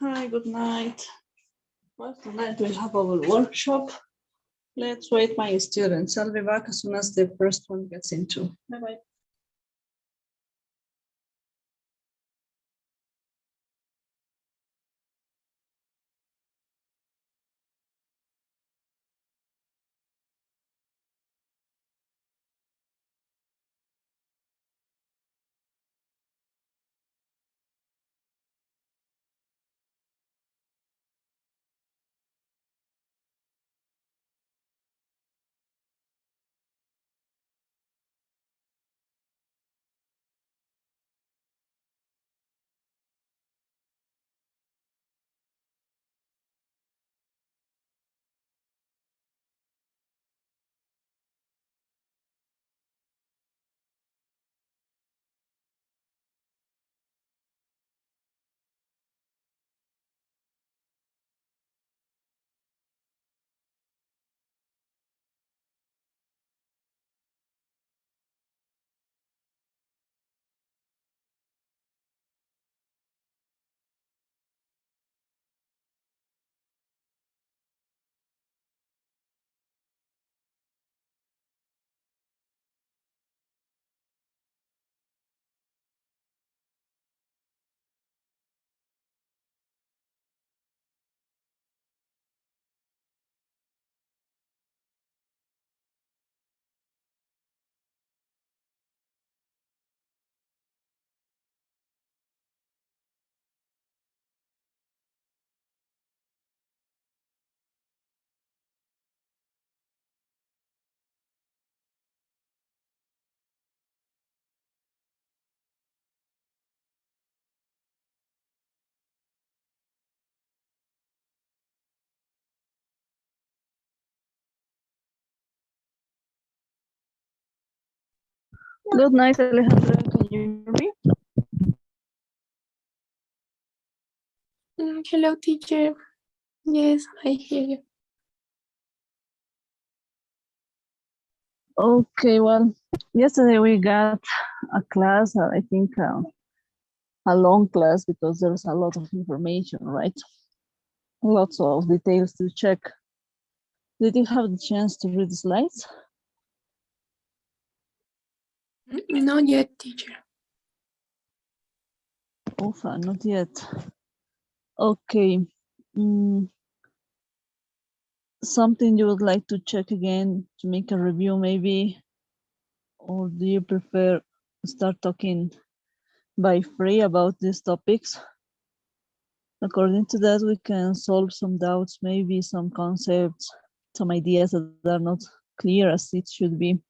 Hi, good night. Well, tonight we'll have our workshop. Let's wait my students. I'll be back as soon as the first one gets into. Bye-bye. Good night, Alejandra. Can you hear me? Hello, teacher. Yes, I hear you. Okay, well, yesterday we got a class, I think a long class because there's a lot of information, right? Lots of details to check. Did you have the chance to read the slides? Not yet, teacher. Ufa, not yet. Okay. Something you would like to check again to make a review maybe? Or do you prefer start talking by free about these topics? According to that, we can solve some doubts, maybe some concepts, some ideas that are not clear as it should be.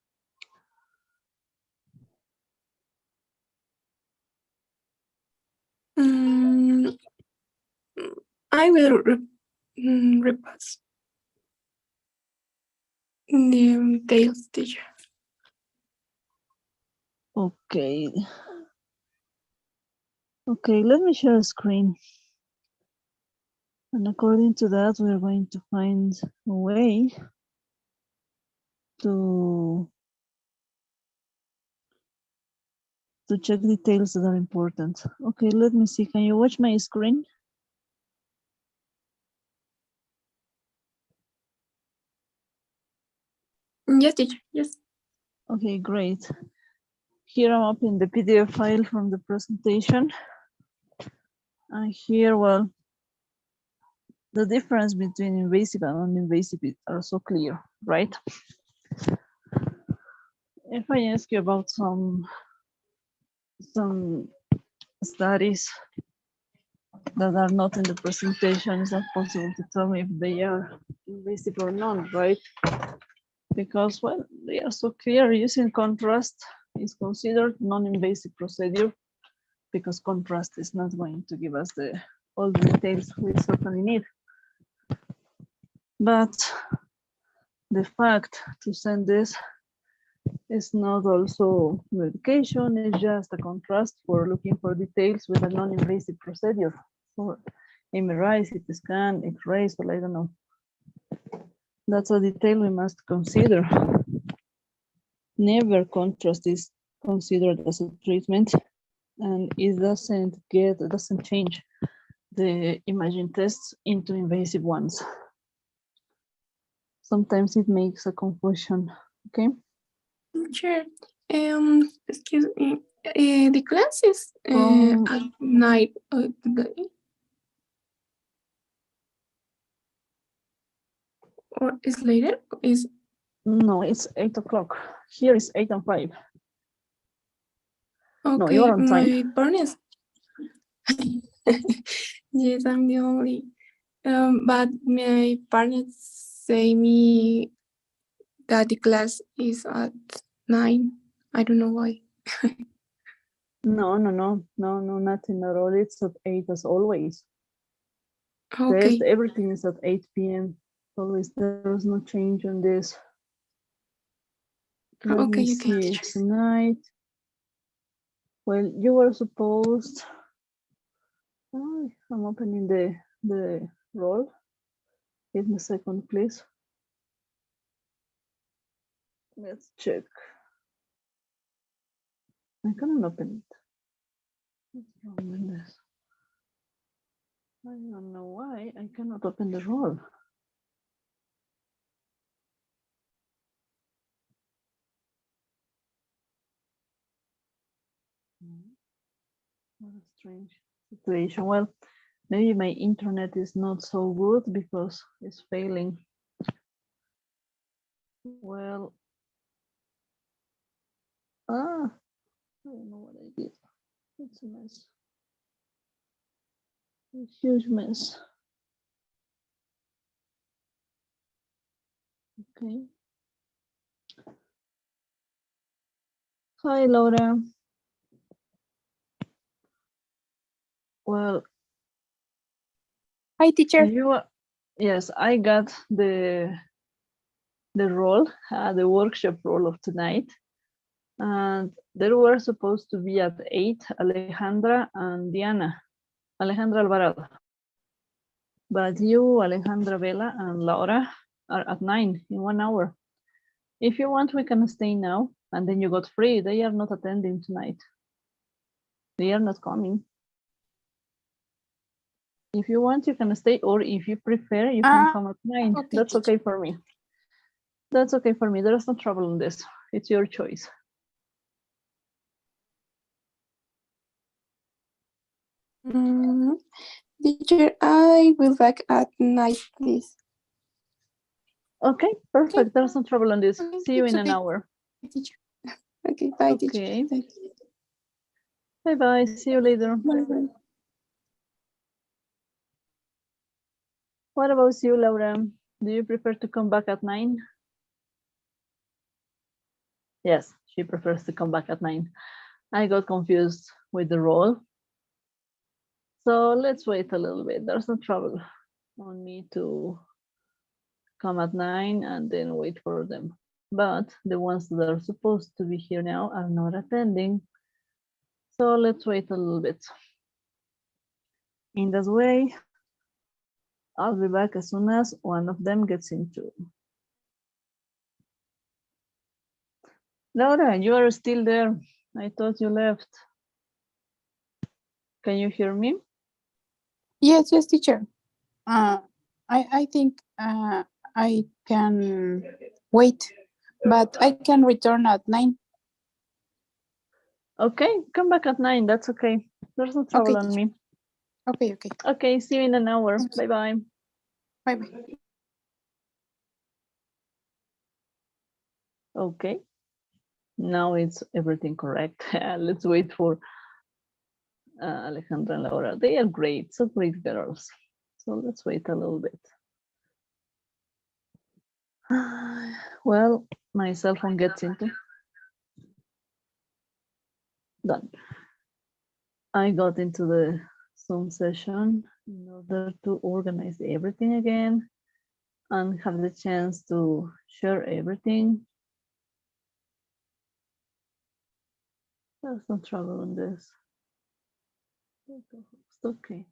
I will repass the details, teacher. Okay. Okay, let me share a screen. And according to that, we're going to find a way to check details that are important. Okay, let me see. Can you watch my screen? Yes, teacher. Yes. Okay, great. Here I'm up in the PDF file from the presentation. And here, well, the difference between invasive and non-invasive are so clear, right? If I ask you about some studies that are not in the presentation, it's not possible to tell me if they are invasive or not, right? Because, well, they are so clear. Using contrast is considered non-invasive procedure because contrast is not going to give us all the details we certainly need. But the fact to send this is not also medication, it's just a contrast for looking for details with a non-invasive procedure for MRI, CT scan, X-rays, well, I don't know. That's a detail we must consider. Never contrast is considered as a treatment, and it doesn't change the imaging tests into invasive ones. Sometimes it makes a confusion, okay? Sure. Excuse me. The class is at night today. Or is later? Is No, it's 8 o'clock. Here is 8 and 5. okay? No, you are on time. My partner. Yes, I'm the only. But my parents say me that the class is at 9. I don't know why. No, nothing at all. It's at 8 as always. Okay. Everything is at 8 p.m. Always, there's no change on this. Let me see tonight. Well, you were supposed. Oh, I'm opening the roll. Give me a second, please. Let's check. I cannot open it. What's wrong with this? I don't know why I cannot open the roll. What a strange situation. Well, maybe my internet is not so good because it's failing. Well, I don't know what I did. It's a mess. A huge mess. Okay. Hi, Laura. Well, Hi, teacher. Yes, I got the role, the workshop role of tonight. And there were supposed to be at 8, Alejandra and Diana, Alejandra Alvarado. But you, Alejandra Vela, and Laura are at 9 in 1 hour. If you want, we can stay now, and then you got free. They are not attending tonight. They are not coming. If you want, you can stay, or if you prefer, you can come at 9. Okay, that's okay for me. That's okay for me. There's no trouble in this. It's your choice. Teacher, I will back at night, please. Okay, perfect. Okay. There's no trouble on this. See you in an hour. Teacher. Okay, bye, okay. Teacher. Bye-bye. See you later. Bye-bye. What about you, Laura? Do you prefer to come back at 9? Yes, she prefers to come back at 9. I got confused with the role. So let's wait a little bit. There's no trouble on me to come at 9 and then wait for them. But the ones that are supposed to be here now are not attending. So let's wait a little bit. In this way, I'll be back as soon as one of them gets into. Laura, you are still there. I thought you left. Can you hear me? Yes, teacher. I think I can wait, but I can return at 9. Okay, come back at 9. That's okay. There's no trouble on me. Okay. Okay, see you in an hour. Bye-bye. Bye-bye. Okay. Now it's everything correct. Let's wait for Alejandra and Laura. They are great, so great girls. So let's wait a little bit. Well, my cell phone gets into. Done. I got into the Zoom session in order to organize everything again and have the chance to share everything. There's no trouble on this. Okay.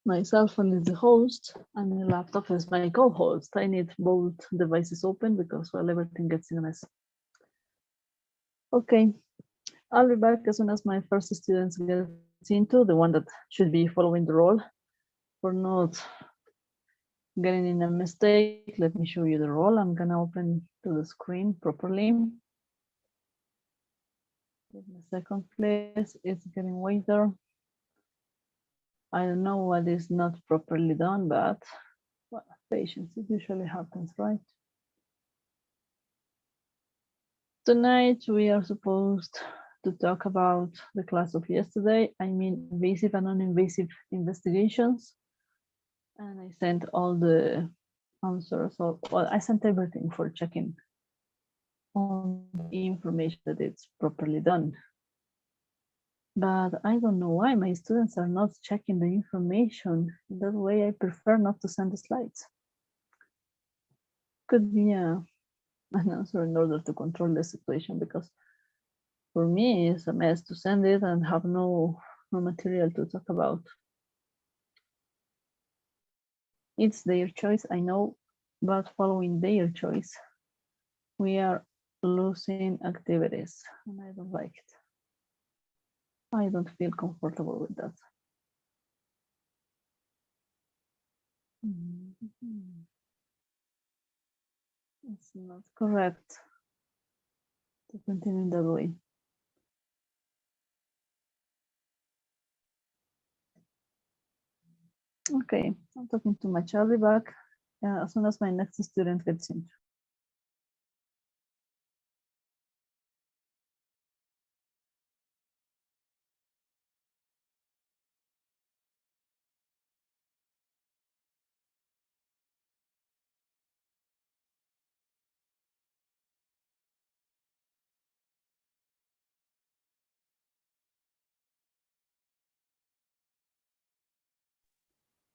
My cell phone is the host and the laptop is my co-host. I need both devices open because, well, everything gets in a mess. Okay, I'll be back as soon as my first students get into, the one that should be following the role. For not getting in a mistake, let me show you the role. I'm gonna open to the screen properly. Give me a second, please. It's getting later. I don't know what is not properly done, but well, patience, it usually happens, right? Tonight, we are supposed to talk about the class of yesterday. I mean, invasive and non-invasive investigations. And I sent all the answers, or well, I sent everything for checking on the information that it's properly done. But I don't know why my students are not checking the information. That way I prefer not to send the slides. Could be an answer in order to control the situation, because for me it's a mess to send it and have no material to talk about. It's their choice, I know, but following their choice, we are losing activities, and I don't like it. I don't feel comfortable with that. It's not correct to continue in that way. Okay, I'm talking too much. I'll be back as soon as my next student gets in.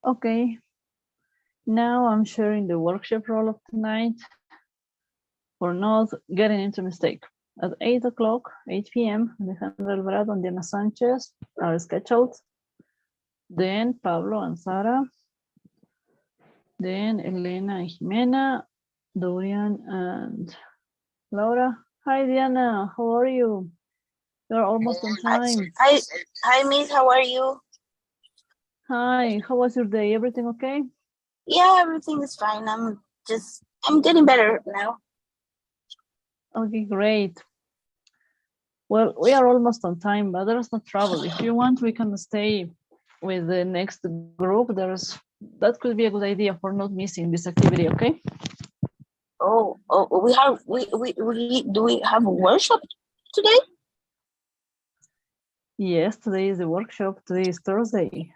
Okay, now I'm sharing the workshop role of tonight for not getting into mistake. At 8 o'clock, 8 p.m., Alejandro Alvarado and Diana Sanchez are scheduled. Then Pablo and Sara. Then Elena and Jimena, Dorian and Laura. Hi, Diana, how are you? You're almost on time. Hi, Miss. How are you? Hi, how was your day? Everything okay? Yeah, everything is fine. I'm getting better now. Okay, great. Well, we are almost on time, but there's no trouble. If you want, we can stay with the next group. That could be a good idea for not missing this activity, okay? Oh, do we have a workshop today? Yes, today is the workshop. Today is Thursday.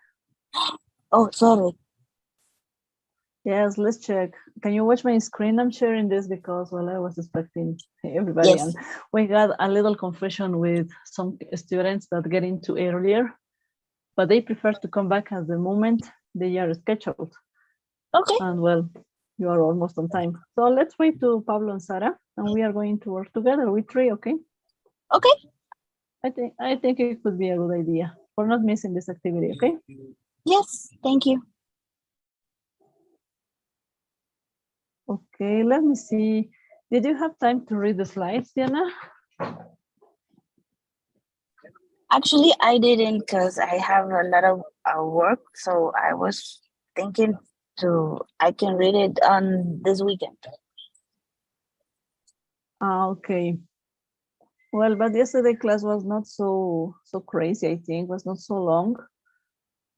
Oh, sorry. Yes, let's check. Can you watch my screen? I'm sharing this because, well, I was expecting everybody. Yes. And we got a little confusion with some students that get into earlier, but they prefer to come back at the moment they are scheduled. Okay. And well, you are almost on time. So let's wait to Pablo and Sara, and we are going to work together with three, okay? Okay. I think it could be a good idea for not missing this activity, okay? Yes, thank you. Okay, let me see. Did you have time to read the slides, Diana? Actually, I didn't because I have a lot of work, so I was thinking I can read it on this weekend. Okay. Well, but yesterday class was not so crazy, I think, was not so long.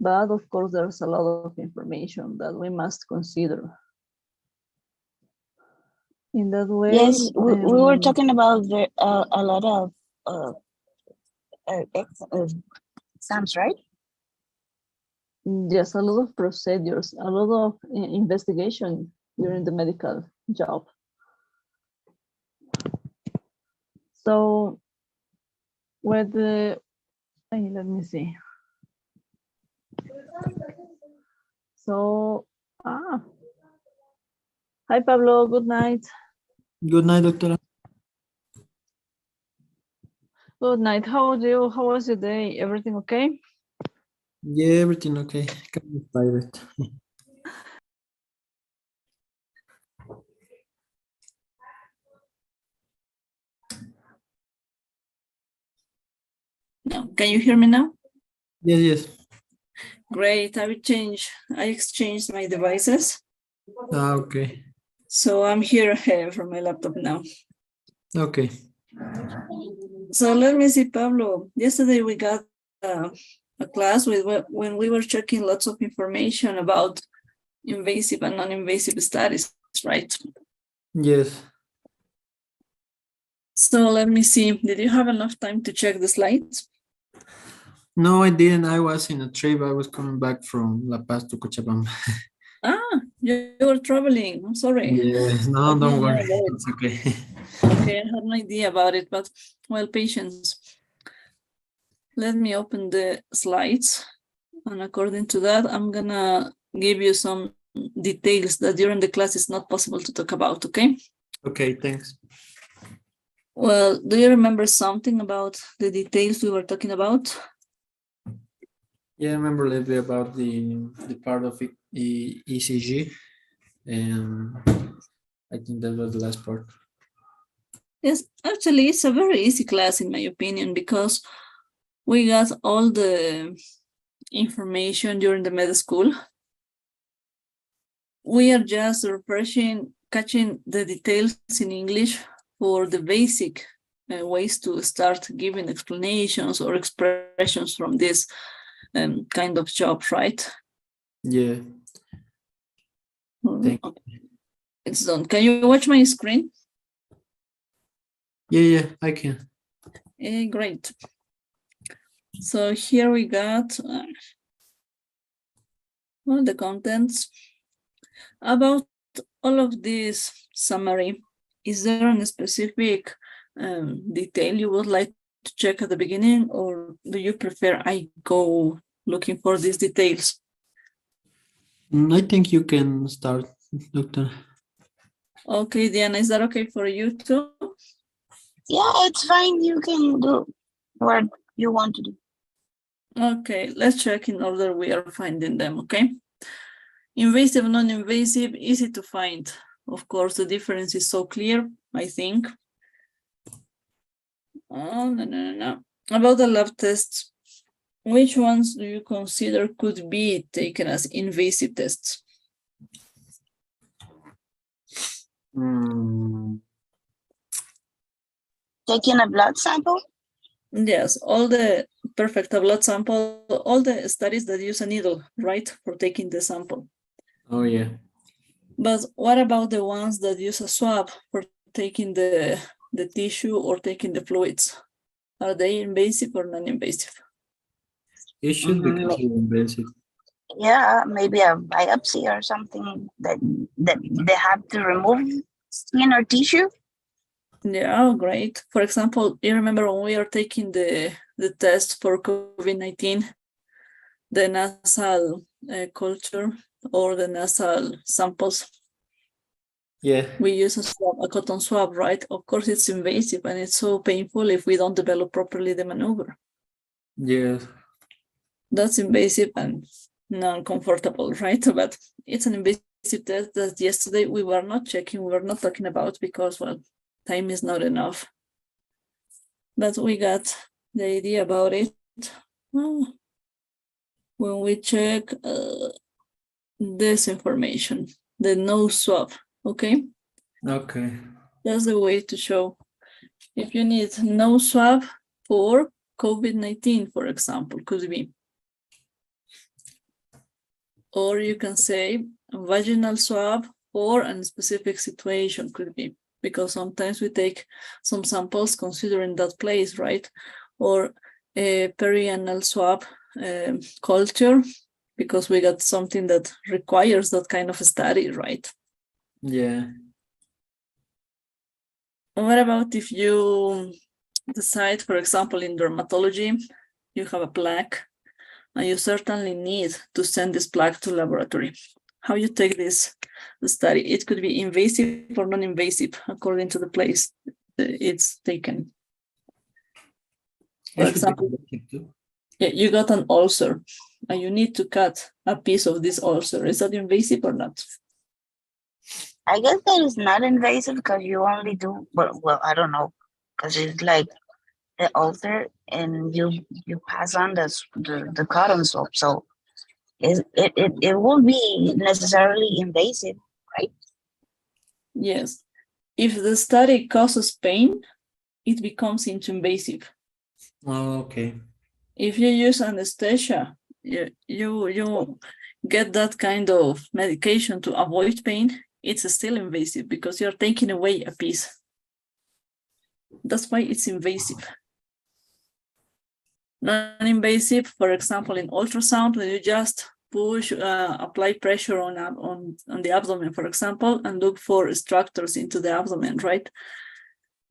But of course, there's a lot of information that we must consider. In that way, Yes, we were talking about a lot of exams, right? yes, a lot of procedures, a lot of investigation during the medical job. So with the, let me see. So, hi Pablo, good night. Good night, doctora. Good night. How are you? How was your day? Everything okay? Yeah, everything okay. Kind of tired. No. Can you hear me now? Yes, yes. Great. I exchanged my devices. Okay. So I'm here from my laptop now. Okay. So let me see, Pablo. Yesterday we got a class when we were checking lots of information about invasive and non-invasive studies, right? Yes. So let me see. Did you have enough time to check the slides? No, I didn't. I was in a trip. I was coming back from La Paz to Cochabamba. Ah, you were traveling. I'm sorry. Yes. I No, don't didn't know worry. about it. It's okay. Okay, I had no idea about it, but well, patience. Let me open the slides. And according to that, I'm gonna give you some details that during the class is not possible to talk about, okay? Okay, thanks. Well, do you remember something about the details we were talking about? Yeah, I remember a little bit about the part of ECG, and I think that was the last part. Yes, actually, it's a very easy class in my opinion, because we got all the information during the med school. We are just refreshing, catching the details in English for the basic ways to start giving explanations or expressions from this kind of job, right? Yeah. Thank It's done. Can you watch my screen? Yeah, I can. Great. So here we got all the contents. About all of this summary, is there a specific detail you would like to check at the beginning, or do you prefer I go looking for these details? I think you can start, Doctor. Okay, Diana, is that okay for you too? Yeah, it's fine. You can do what you want to do. Okay, let's check in order we are finding them, okay? Invasive, non-invasive, easy to find. Of course, the difference is so clear, I think. Oh, no. About the lab tests, which ones do you consider could be taken as invasive tests? Taking a blood sample? Yes, all the perfect blood sample, all the studies that use a needle, right, for taking the sample. Oh, yeah. But what about the ones that use a swab for taking the tissue or taking the fluids? Are they invasive or non-invasive? It should be considered invasive. Yeah, maybe a biopsy or something that they have to remove skin or tissue. Yeah, great. For example, you remember when we are taking the test for COVID-19, the nasal culture or the nasal samples? Yeah. We use a cotton swab, right? Of course, it's invasive and it's so painful if we don't develop properly the maneuver. Yeah. That's invasive and non-comfortable, right? But it's an invasive test that yesterday we were not checking, we were not talking about because, well, time is not enough. But we got the idea about it when we check this information, the nose swab, okay? Okay. That's the way to show. If you need nose swab for COVID-19, for example, could be. Or you can say vaginal swab for a specific situation, could be, because sometimes we take some samples considering that place, right? Or a perianal swab culture, because we got something that requires that kind of a study, right? Yeah. What about if you decide, for example, in dermatology, you have a plaque, and you certainly need to send this plaque to laboratory. How you take this study? It could be invasive or non-invasive according to the place it's taken. For example, you got an ulcer and you need to cut a piece of this ulcer. Is that invasive or not? I guess that is not invasive because you only do, well, I don't know, because it's like the ulcer and you pass on the cotton swab. So it won't be necessarily invasive, right? Yes. If the study causes pain, it becomes invasive. Oh, okay. If you use anesthesia, you get that kind of medication to avoid pain, it's still invasive because you're taking away a piece. That's why it's invasive. Non-invasive, for example, in ultrasound, when you just push, apply pressure on the abdomen, for example, and look for structures into the abdomen, right?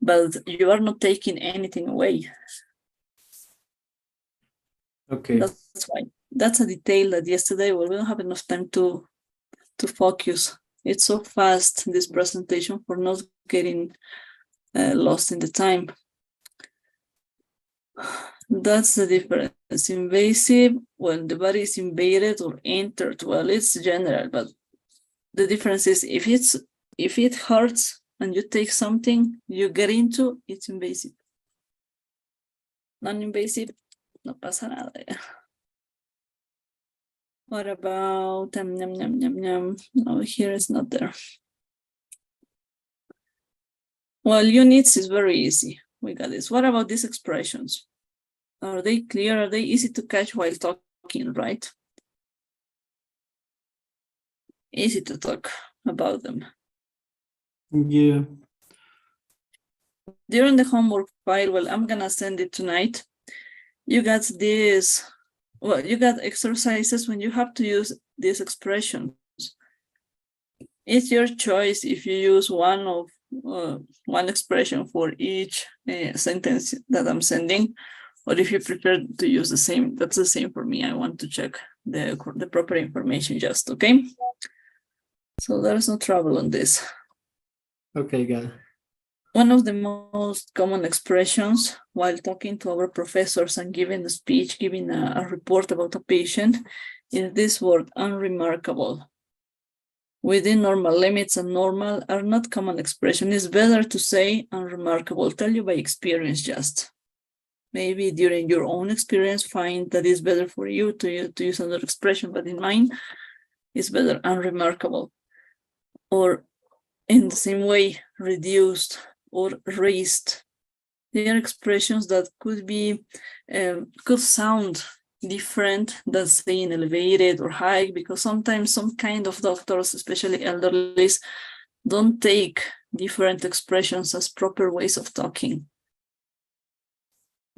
But you are not taking anything away. Okay. That's why. That's a detail that yesterday, well, we don't have enough time to focus. It's so fast, this presentation, for not getting lost in the time. That's the difference. Invasive, when the body is invaded or entered, well, it's general, but the difference is if it hurts and you take something you get into, it's invasive. Non-invasive, no pasa nada. What about no, here it's not there. Well, units is very easy. We got this. What about these expressions? Are they clear? Are they easy to catch while talking, right? Easy to talk about them. Yeah. During the homework file, well, I'm gonna send it tonight. You got this, well, you got exercises when you have to use these expressions. It's your choice if you use one expression for each sentence that I'm sending, or if you prefer to use the same. That's the same for me. I want to check the proper information just, okay? So there's no trouble on this. Okay, got it. One of the most common expressions while talking to our professors and giving a speech, giving a report about a patient, is this word, unremarkable. Within normal limits, and normal are not common expression. It's better to say unremarkable. Tell you by experience just. Maybe during your own experience, find that it's better for you to use another expression, but in mine, it's better unremarkable. Or in the same way, reduced or raised. They are expressions that could be, could sound different than saying elevated or high, because sometimes some kind of doctors, especially elderly, don't take different expressions as proper ways of talking.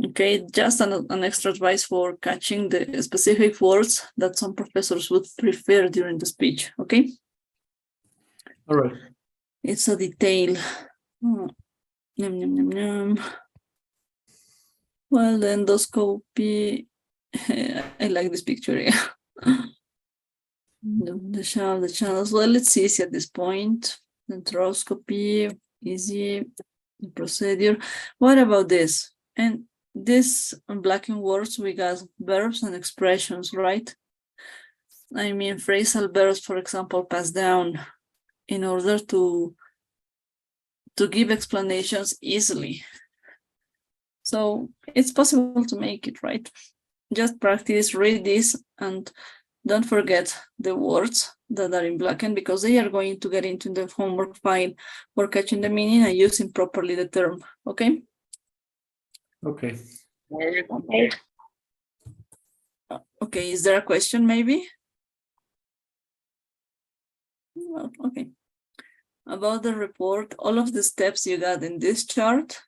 Okay, just an extra advice for catching the specific words that some professors would prefer during the speech, okay? All right. It's a detail. Well, the endoscopy, I like this picture. Yeah. The channels. Well, it's easy at this point. Enteroscopy, easy. The procedure. What about this? And this black and words, we got verbs and expressions, right? I mean, phrasal verbs, for example, pass down in order to give explanations easily. So it's possible to make it, right? Just practice, read this, and don't forget the words that are in blackened, because they are going to get into the homework file for catching the meaning and using properly the term, okay? Okay. Okay. Okay, is there a question maybe? Well, okay. About the report, all of the steps you got in this chart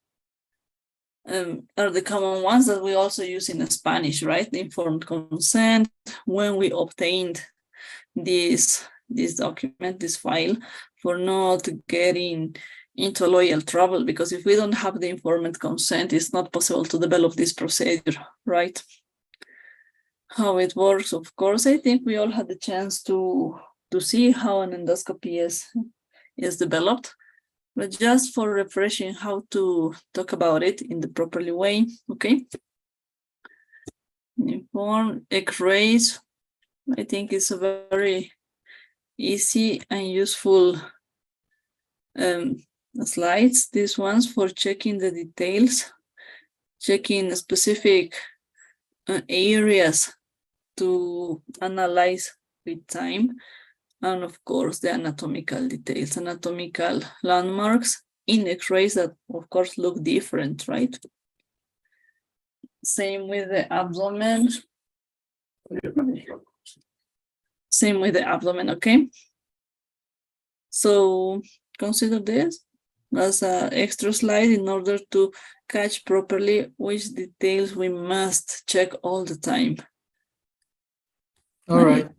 are the common ones that we also use in Spanish, right? The informed consent, when we obtained this document, this file, for not getting into loyal trouble, because if we don't have the informed consent, it's not possible to develop this procedure, right? How it works, of course, I think we all had the chance to see how an endoscopy is developed, but just for refreshing how to talk about it in the properly way, okay? Inform X-rays, I think it's a very easy and useful slides, these ones for checking the details. checking specific areas to analyze with time. And of course, the anatomical details, anatomical landmarks in X-rays that of course look different, right? Same with the abdomen. Same with the abdomen, okay? So consider this as an extra slide in order to catch properly which details we must check all the time. All right.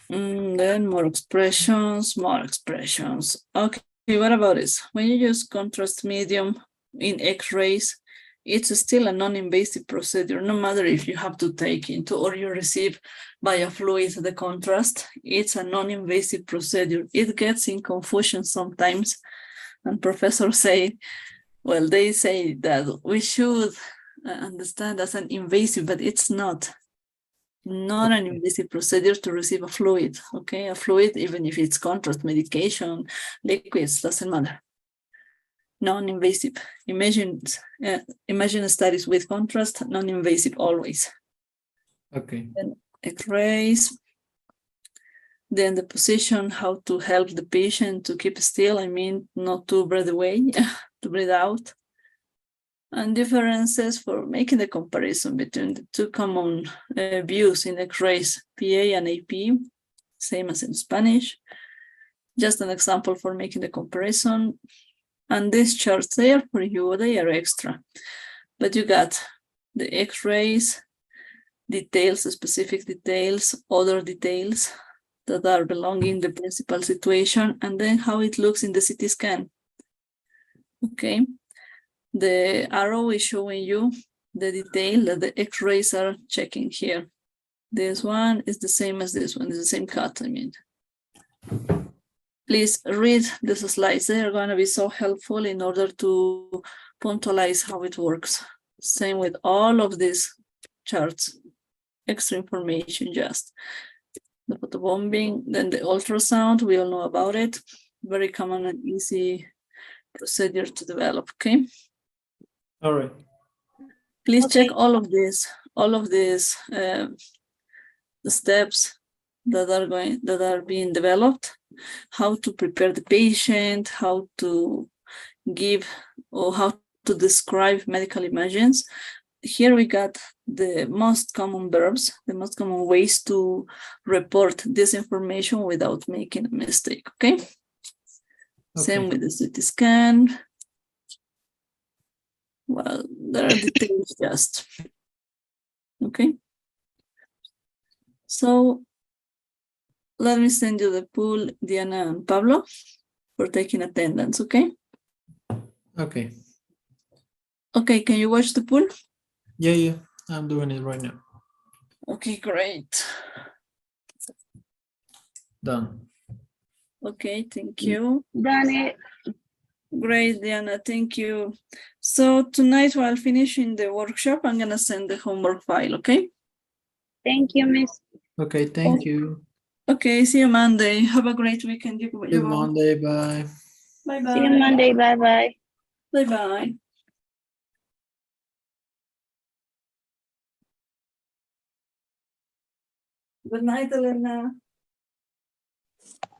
Then more expressions, more expressions. Okay, what about this? When you use contrast medium in X-rays, it's still a non-invasive procedure, no matter if you have to take into or you receive via fluid the contrast, it's a non-invasive procedure. It gets in confusion sometimes, and professors say, well, they say that we should understand as an invasive, but it's not an invasive procedure to receive a fluid, okay? A fluid, even if it's contrast, medication, liquids, doesn't matter. Non-invasive. Imagine studies with contrast, non-invasive always. Okay. Then X-rays. Then the position, how to help the patient to keep still. I mean, not to breathe away, to breathe out. And differences for making the comparison between the two common views in X-rays, PA and AP, same as in Spanish. Just an example for making the comparison. And these charts, they are for you, they are extra. But you got the X-rays, details, specific details, other details that are belonging the principal situation, and then how it looks in the CT scan. Okay. The arrow is showing you the detail that the X-rays are checking here. This one is the same as this one, it's the same cut, I mean. Please read these slides. They are going to be so helpful in order to punctualize how it works. Same with all of these charts. Extra information just. The photobombing, then the ultrasound, we all know about it. Very common and easy procedure to develop, okay? All right. Please Okay. check all of these the steps that are being developed, how to prepare the patient, how to give or how to describe medical images. Here we got the most common verbs, the most common ways to report this information without making a mistake, okay? Same with the CT scan. Well, there are details just, okay? So let me send you the pool, Diana and Pablo, for taking attendance, okay? Okay. Okay, can you watch the pool? Yeah, I'm doing it right now. Okay, great. Done. Okay, thank you. Done it. Great, Diana, thank you. So tonight while finishing the workshop, I'm gonna send the homework file, okay? Thank you, Miss. Okay, thank you. Okay, see you Monday. Have a great weekend. See you Monday. Bye. Bye-bye. See you Monday. Bye-bye. Bye-bye. Good night, Elena.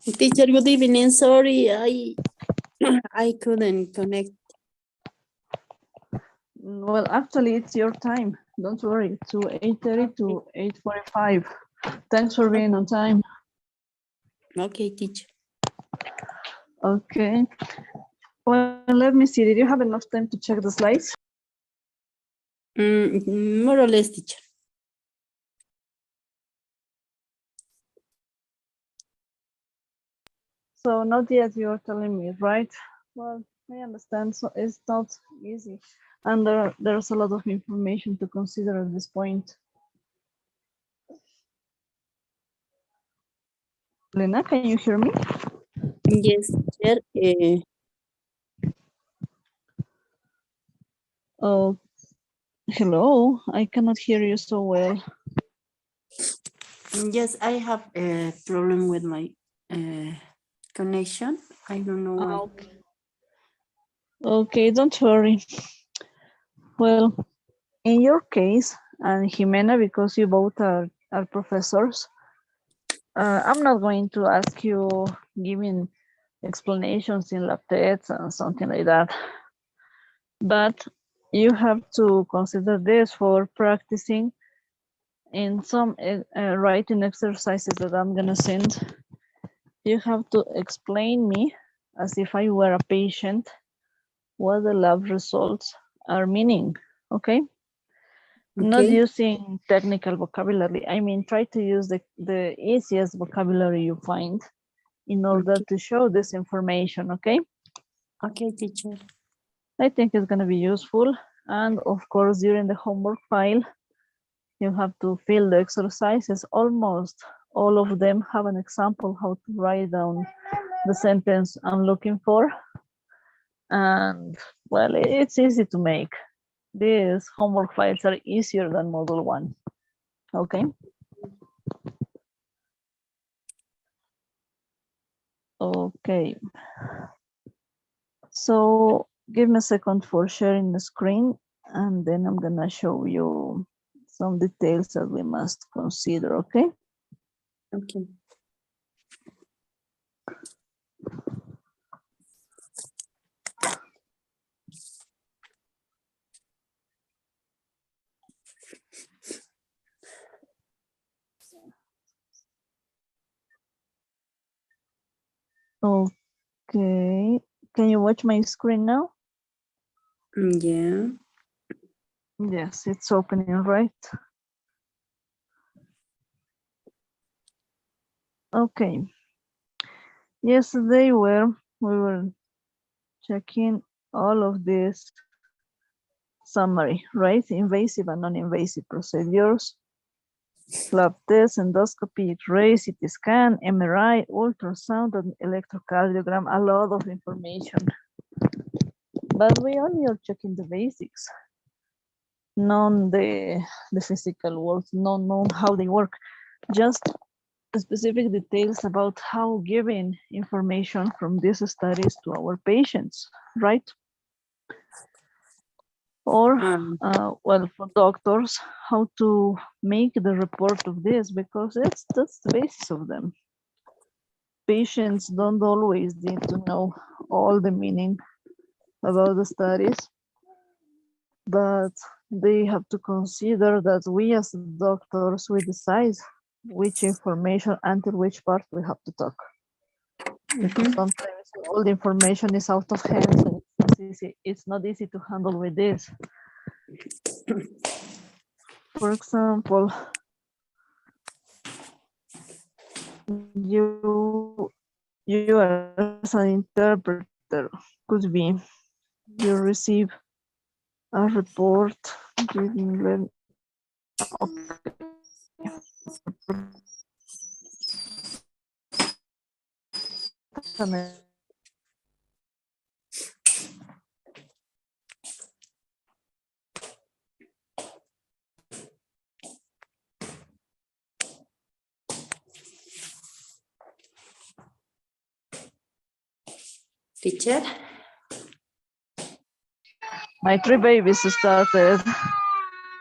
Teacher, good evening. Sorry, I couldn't connect. Well, actually, it's your time. Don't worry. To 8:30 to 8:45. Thanks for being on time. Okay, teacher. Okay. Well, let me see. Did you have enough time to check the slides? More or less, teacher. So not yet, you're telling me, right? Well, I understand. So it's not easy. And there's a lot of information to consider at this point. Lena, can you hear me? Yes, teacher. Oh, hello. I cannot hear you so well. Yes, I have a problem with my connection. I don't know why. Okay. Okay, don't worry. Well, in your case, and Jimena, because you both are professors, I'm not going to ask you giving explanations in lab tests and something like that. But you have to consider this for practicing in some writing exercises that I'm gonna send. You have to explain me as if I were a patient what the lab results are meaning, okay? Not Okay. using technical vocabulary. I mean, try to use the easiest vocabulary you find in order Okay. to show this information, okay? Okay, teacher. I think it's gonna be useful. And of course, during the homework file, you have to fill the exercises. Almost all of them have an example how to write down the sentence I'm looking for. And well, it's easy to make. These homework files are easier than module 1. Okay. Okay. So give me a second for sharing the screen, and then I'm gonna show you some details that we must consider, okay? Okay. Okay. Can you watch my screen now? Yeah. Yes, it's opening, right? Okay. Yesterday we were checking all of this summary, right? Invasive and non-invasive procedures, lab tests, endoscopy, X-ray, CT scan, MRI, ultrasound, and electrocardiogram, a lot of information. But we only are checking the basics, not the physical works, not how they work, just specific details about how giving information from these studies to our patients, right? Or, well, for doctors, how to make the report of this, because that's the basis of them. Patients don't always need to know all the meaning about the studies, but they have to consider that we as doctors, we decide which information until which part we have to talk. Because sometimes all the information is out of hand, so it's not easy to handle with this. For example, you as an interpreter could be you receive a report reading Teacher. my 3 babies started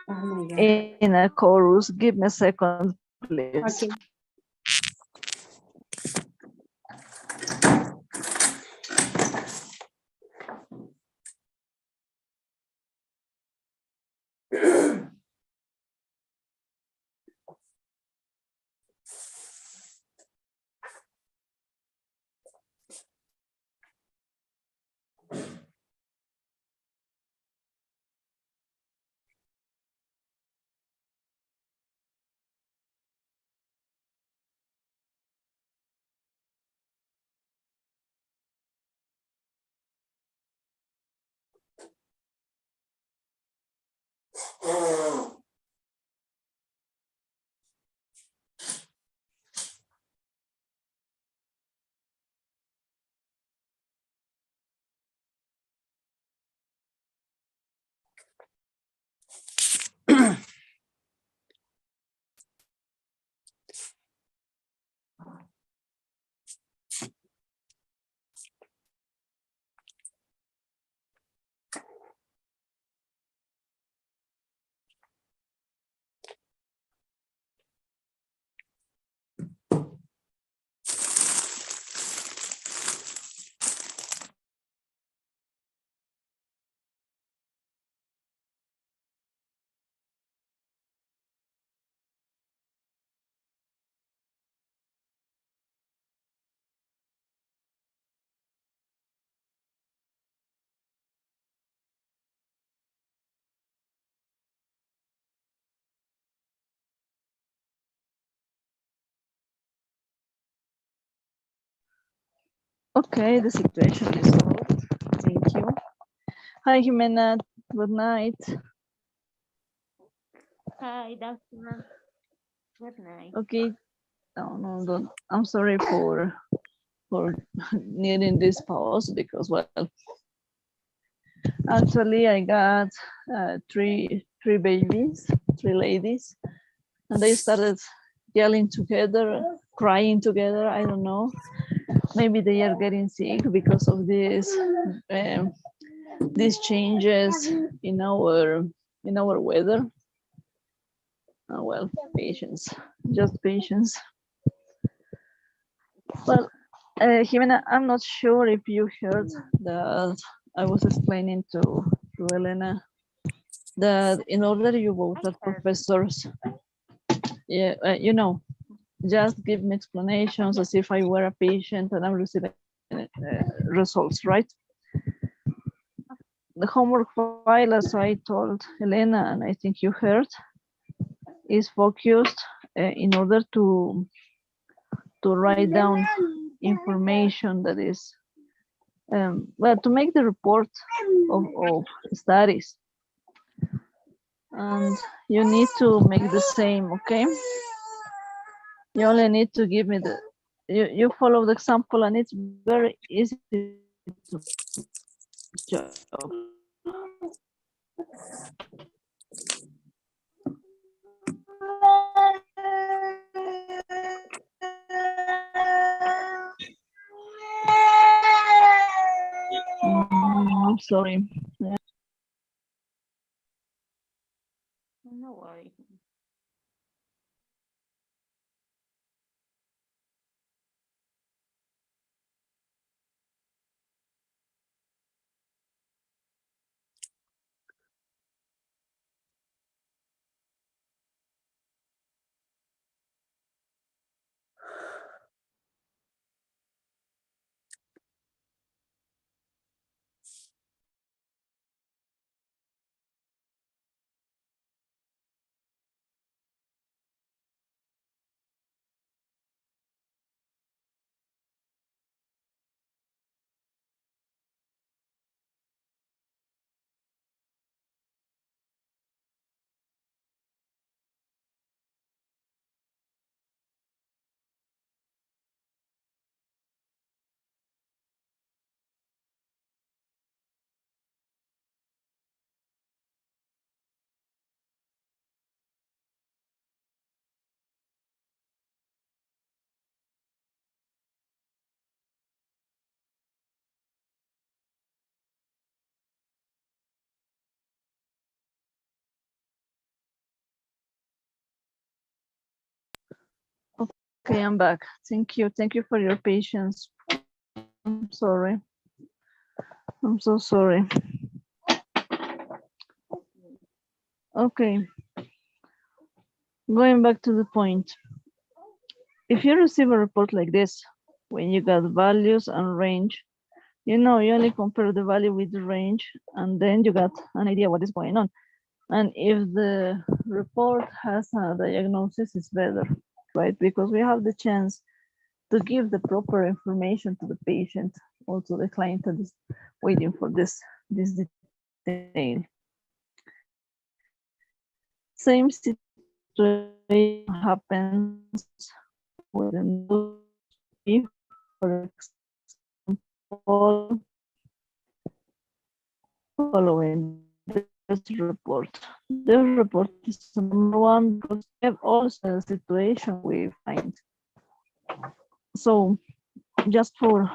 Oh my God. in a chorus. Give me a second, please. Okay. Okay, the situation is solved. Thank you. Hi, Jimena. Good night. Hi, doctor. Good night. Okay. No, don't. I'm sorry for needing this pause because, well, actually I got three babies, three ladies, and they started yelling together, crying together. I don't know. Maybe they are getting sick because of this. These changes in our weather. Well, patience, just patience. Well, Jimena, I'm not sure if you heard that I was explaining to Elena that in order you both are professors, yeah, just give me explanations as if I were a patient and I'm receiving results, right? The homework file, as I told Elena, and I think you heard, is focused in order to write down information that is, well, to make the report of studies. And you need to make the same, okay? You only need to give me you follow the example and it's very easy to job. I'm sorry. No worry. Okay, I'm back. Thank you. Thank you for your patience. I'm sorry. I'm so sorry. Okay. Going back to the point. If you receive a report like this, when you got values and range, you only compare the value with the range, and then you got an idea what is going on. And if the report has a diagnosis, it's better, right? Because we have the chance to give the proper information to the patient, also the client that is waiting for this detail. Same situation happens with endoscopy, for example, following this report. The report is number one because we have also a situation we find. So just for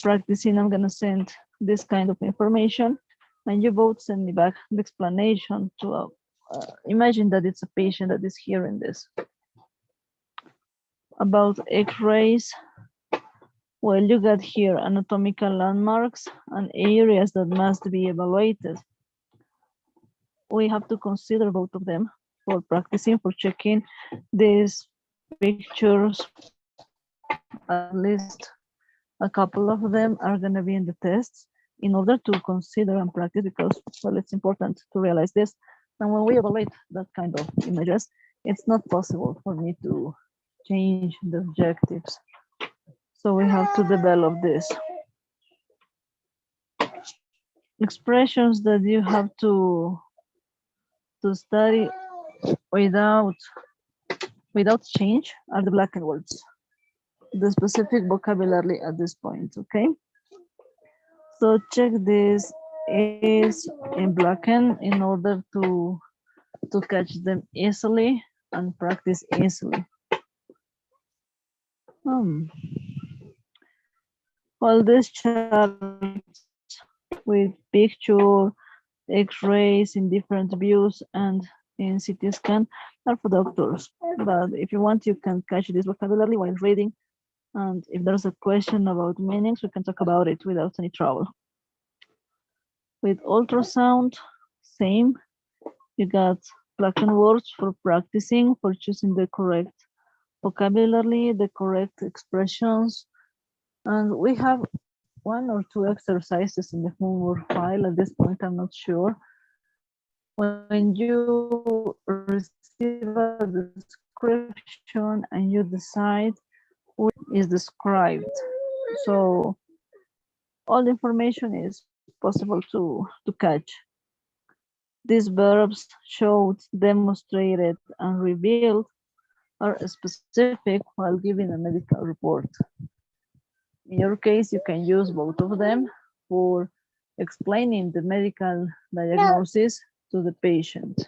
practicing, I'm gonna send this kind of information, and you both send me back the explanation to imagine that it's a patient that is hearing this. About X-rays, well, you got here anatomical landmarks and areas that must be evaluated. We have to consider both of them for practicing, for checking these pictures. At least a couple of them are going to be in the tests in order to consider and practice, because, well, it's important to realize this. And when we evaluate that kind of images, it's not possible for me to change the objectives. So we have to develop this. Expressions that you have to study without change are the blackened words, the specific vocabulary at this point, okay? So check this is in blackened in order to catch them easily and practice easily. All these charts with picture, X-rays in different views and in CT scan are for doctors. But if you want, you can catch this vocabulary while reading. And if there's a question about meanings, we can talk about it without any trouble. With ultrasound, same. You got blackened words for practicing, for choosing the correct vocabulary, the correct expressions. And we have 1 or 2 exercises in the homework file. At this point, I'm not sure. When you receive a description and you decide what is described. So all the information is possible to catch. These verbs showed, demonstrated, and revealed are specific while giving a medical report. In your case, you can use both of them for explaining the medical diagnosis to the patient.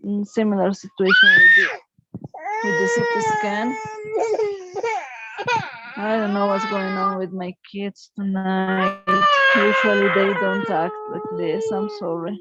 In similar situation with the CT scan. I don't know what's going on with my kids tonight. Usually they don't act like this. I'm sorry.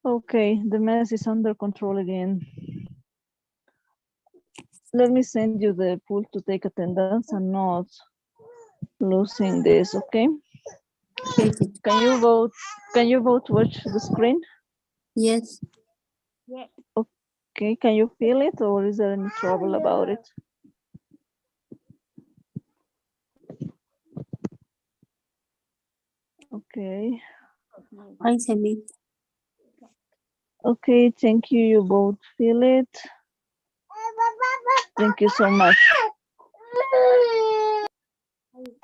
Okay, the mess is under control again. Let me send you the pool to take attendance and not losing this, okay? Okay, teacher. Can you vote? Can you vote watch the screen? Yes. Okay, can you feel it or is there any trouble about it? Okay. I send it. Okay, thank you. You both feel it. Thank you so much.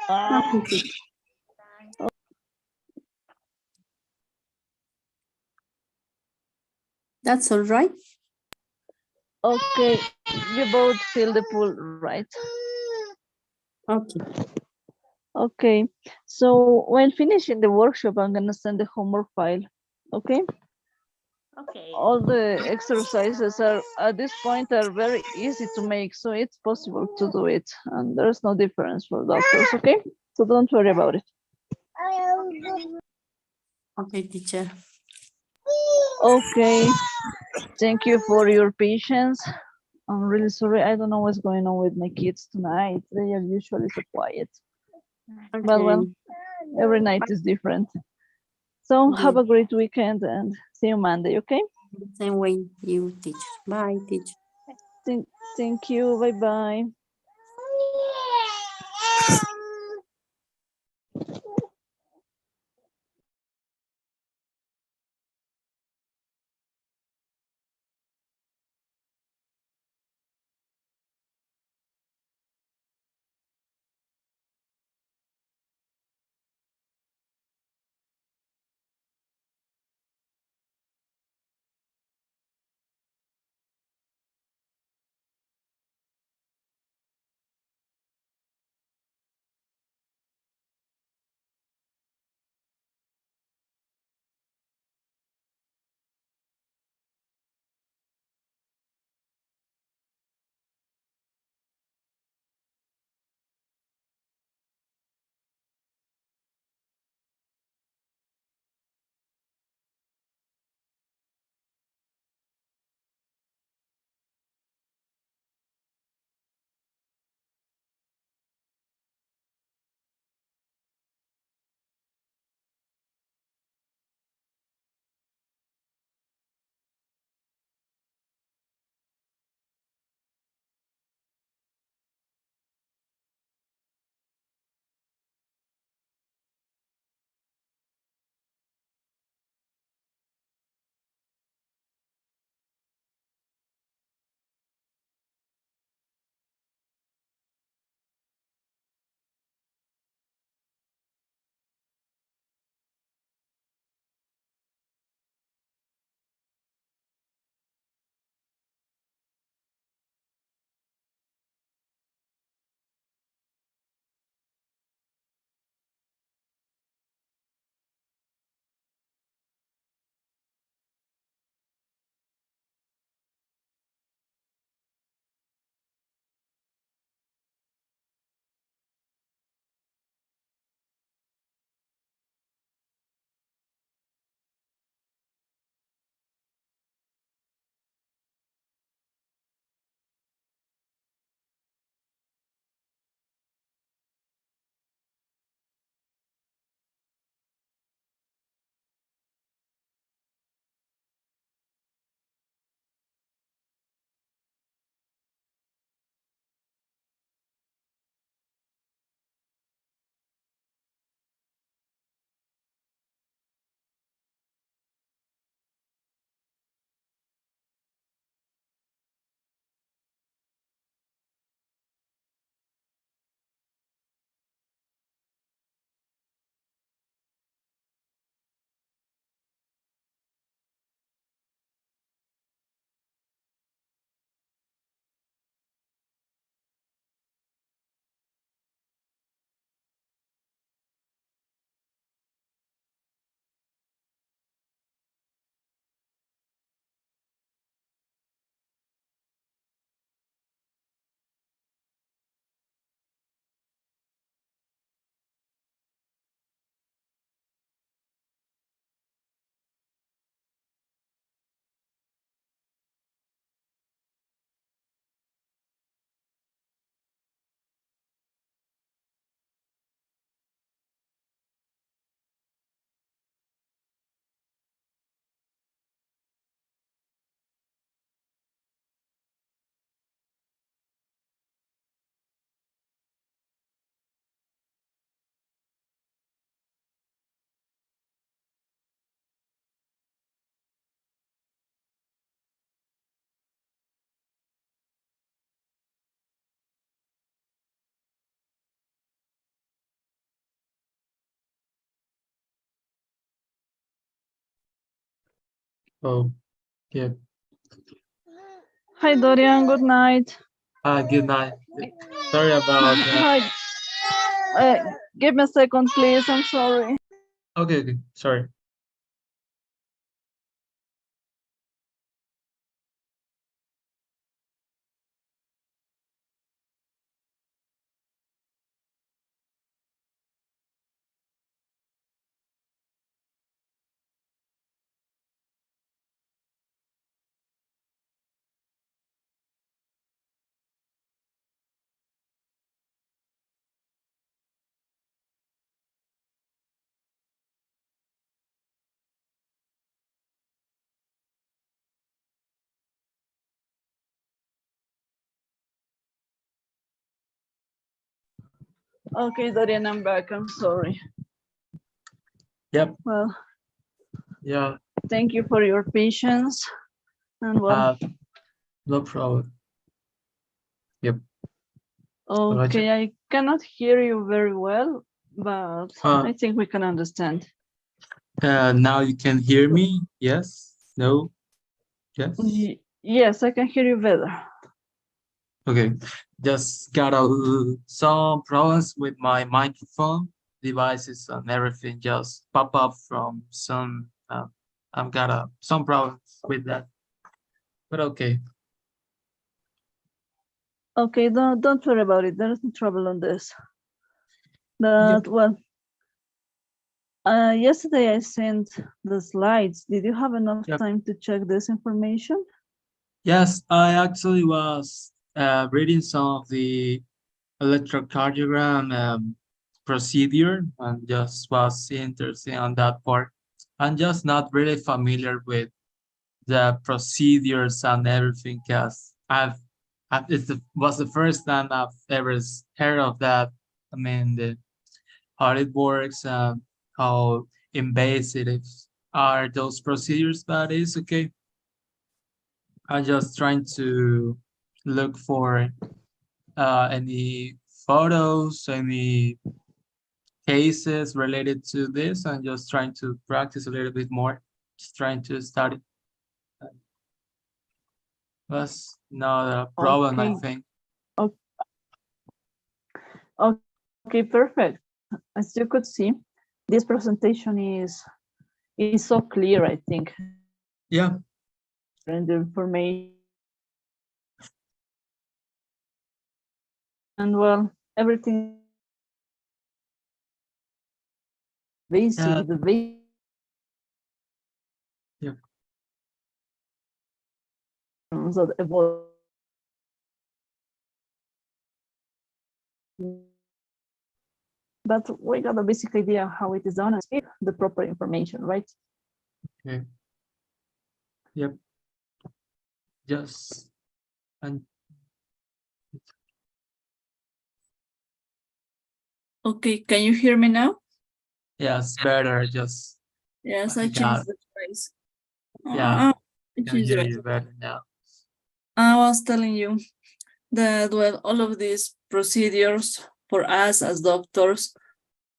Okay, teacher. That's all right. Okay, you both feel the pool, right? Okay. Okay, so when finishing the workshop, I'm gonna send the homework file, okay? Okay. All the exercises are at this point are very easy to make, so it's possible to do it, and there's no difference for doctors, okay? So don't worry about it. Okay, teacher. Okay, thank you for your patience. I'm really sorry, I don't know what's going on with my kids tonight. They are usually so quiet, Okay. but well, every night is different. So have a great weekend and see you Monday, okay? Same way you teach. Bye, teacher. Thank you, bye-bye. Oh, yeah. Hi, Dorian. Good night. Good night. Sorry about that. Hi. Give me a second, please. I'm sorry. Okay, okay. Sorry. Okay, Dorian, I'm back. I'm sorry. Yep. Well, Yeah. thank you for your patience. And well, No problem. Yep. What about you? okay, I cannot hear you very well, but I think we can understand. Now you can hear me? Yes? No? Yes? Yes, I can hear you better. Okay. Just got some problems with my microphone devices and everything just pop up from some I've got some problems with that. But okay. Okay, don't worry about it. There's no trouble on this. But well, yesterday I sent the slides. Did you have enough time to check this information? Yes, I actually was reading some of the electrocardiogram procedure and just was interested on that part. I'm just not really familiar with the procedures and everything because was the first time I've ever heard of that. I mean, how it works and how invasive are those procedures, but it's okay. I'm just trying to look for any photos, any cases related to this, and just trying to practice a little bit more, just trying to study. That's not a problem, I think. Okay, perfect. As you could see, this presentation is so clear, I think. Yeah. And the information. And well, everything basic, the basic. Yeah. That evolve. But we got a basic idea how it is done and speak the proper information, right? Okay. Yep. Just and Okay, can you hear me now? yes, better. Just Yes, I changed the price. yeah, I Which can is hear right. you better now. I was telling you that, well, all of these procedures for us as doctors,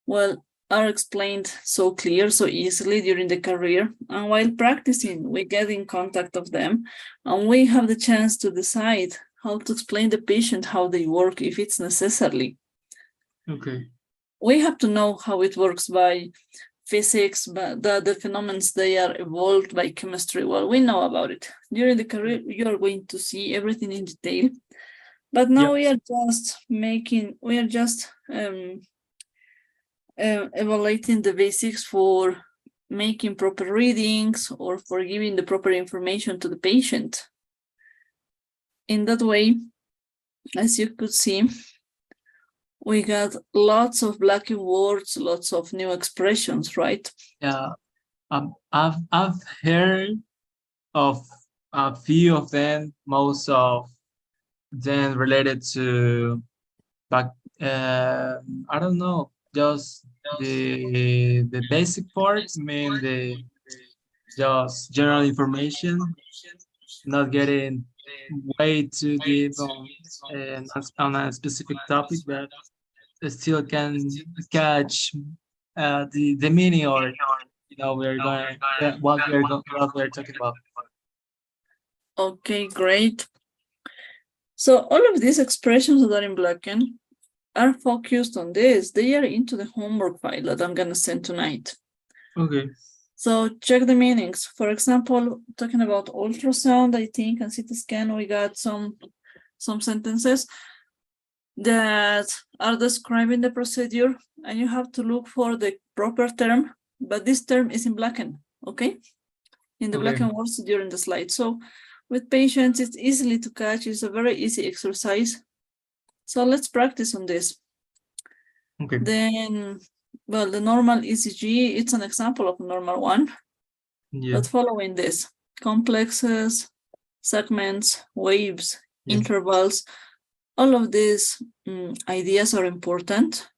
well, are explained so clear, so easily during the career. And while practicing, we get in contact of them and we have the chance to decide how to explain the patient how they work if it's necessary. Okay. We have to know how it works by physics, but the phenomena, they are evolved by chemistry. Well, we know about it. During the career, you are going to see everything in detail. But now we are just evaluating the basics for making proper readings or for giving the proper information to the patient. In that way, as you could see, we got lots of Latin words, lots of new expressions, right? Yeah, I've heard of a few of them, most of them related to, but I don't know, just the basic part. I mean, the just general information, not getting way too deep on a specific topic, but still can catch the meaning or we're going what we're talking about. Okay, great. So all of these expressions that are in blackened are focused on this. They are into the homework file that I'm gonna send tonight. Okay. So check the meanings. For example, talking about ultrasound, I think, and CT scan, we got some sentences that are describing the procedure, and you have to look for the proper term, but this term is in blackened, okay? In the Okay. blackened words during the slide. So with patients, it's easily to catch. It's a very easy exercise. So let's practice on this. Okay. Then, well, the normal ECG, it's an example of a normal one. Yeah. But following this, complexes, segments, waves, Yes. intervals, all of these ideas are important.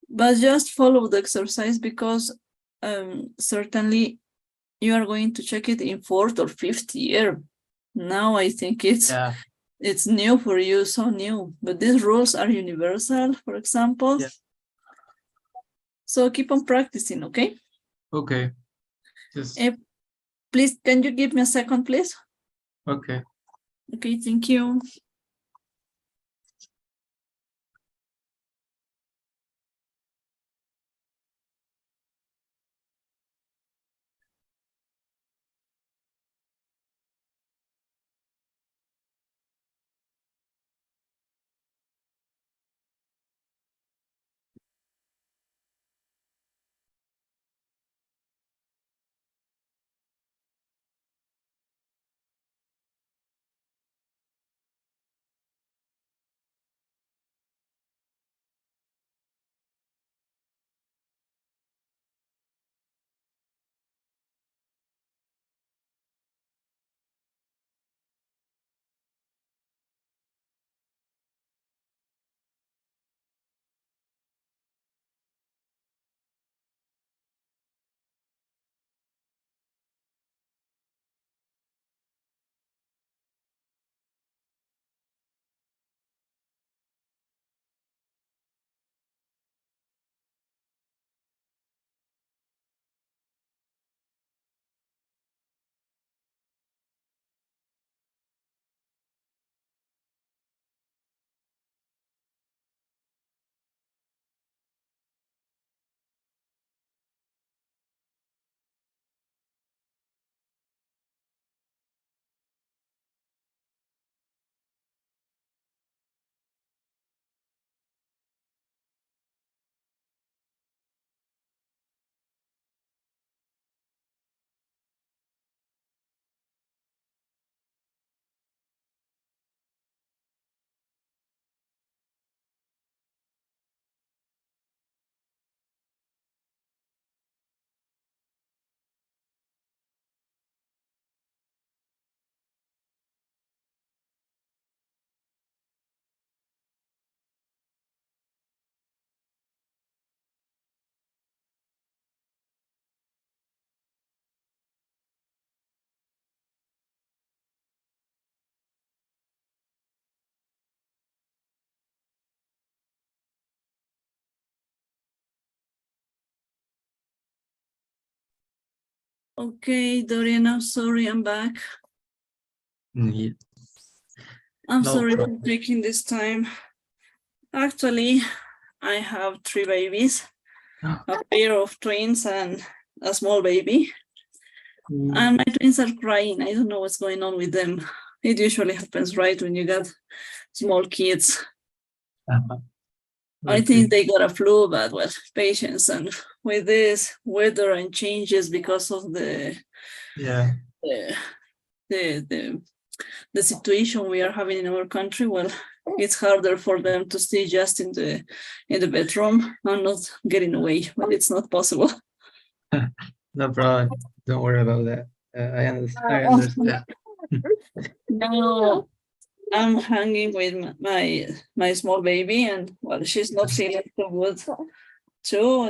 But just follow the exercise because certainly you are going to check it in 4th or 5th year. Now I think it's new for you, so new. But these rules are universal, for example. Yeah. So keep on practicing, okay? Okay. Just please, can you give me a second, please? okay. Okay, thank you. Okay, Dorian, I'm sorry, I'm back. Yeah. I'm No sorry problem. for taking this time. Actually, I have 3 babies, a pair of twins and a small baby. And my twins are crying. I don't know what's going on with them. It usually happens, right, when you got small kids. I think they got a flu, but well, patience. And with this weather and changes because of the situation we are having in our country, well, it's harder for them to stay just in the bedroom and not getting away. Well, it's not possible. No problem. Don't worry about that. I understand. Now I'm hanging with my small baby, and well, she's not feeling so good too.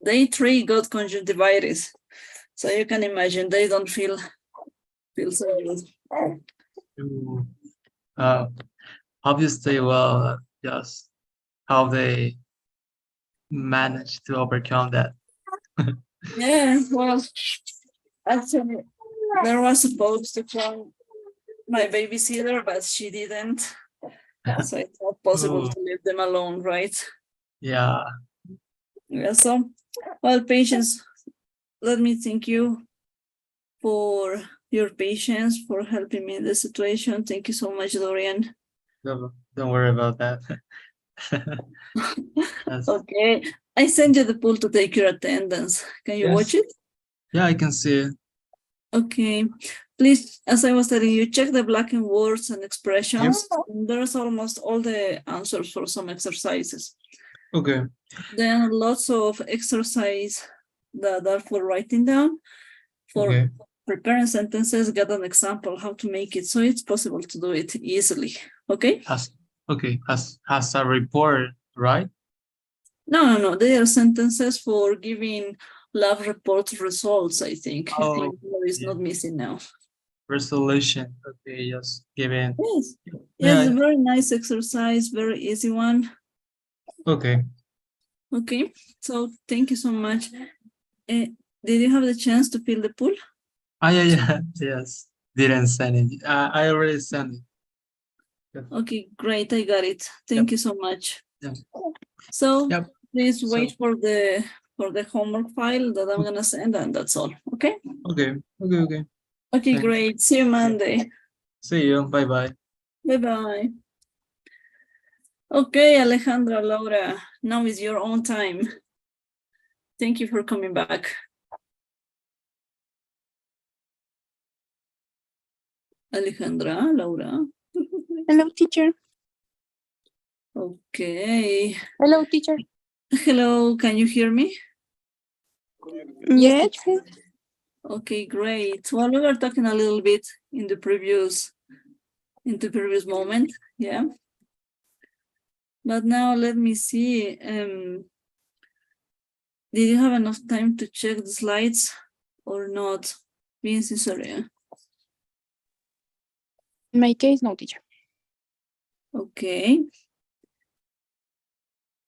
They 3 got conjunctivitis, so you can imagine they don't feel so good. Obviously, well, just how they manage to overcome that. Yeah, well, actually, there was supposed to come my babysitter, but she didn't. So it's not possible Ooh, to leave them alone, right? yeah, Yeah, so, well, patience, let me thank you for your patience, for helping me in this situation. Thank you so much, Dorian. don't worry about that. That's, Okay, I sent you the poll to take your attendance. Can you watch yes, it? yeah, I can see it. Okay, please, as I was telling you, check the blackened words and expressions. There's almost all the answers for some exercises. Okay, Then lots of exercise that are for writing down. For okay, preparing sentences, get an example how to make it so it's possible to do it easily. Okay? has a report, right? No. They are sentences for giving lab report results, I think. Oh, It's yeah. not missing now. Resolution. Okay, just giving. Yes. Yeah. Yes, a very nice exercise, very easy one. Okay. Okay, so thank you so much. Did you have the chance to fill the pool? Yeah. Yes. Didn't send it. I already sent it. Yep. Okay, great. I got it. Thank you so much. Yep. So Yep. please wait So, for the homework file that I'm gonna send, and that's all. Okay. okay. Okay, Thanks. great. See you Monday. See you. Bye bye. Bye bye. Okay, Alejandra, Laura, now is your own time. Thank you for coming back. Alejandra, Laura. Hello, teacher. Okay. Hello, teacher. Hello, can you hear me? Yes. Okay, great. Well, we were talking a little bit in the previous moment, yeah. But now let me see. Did you have enough time to check the slides or not? Being sincere. In my case, no, teacher. Okay.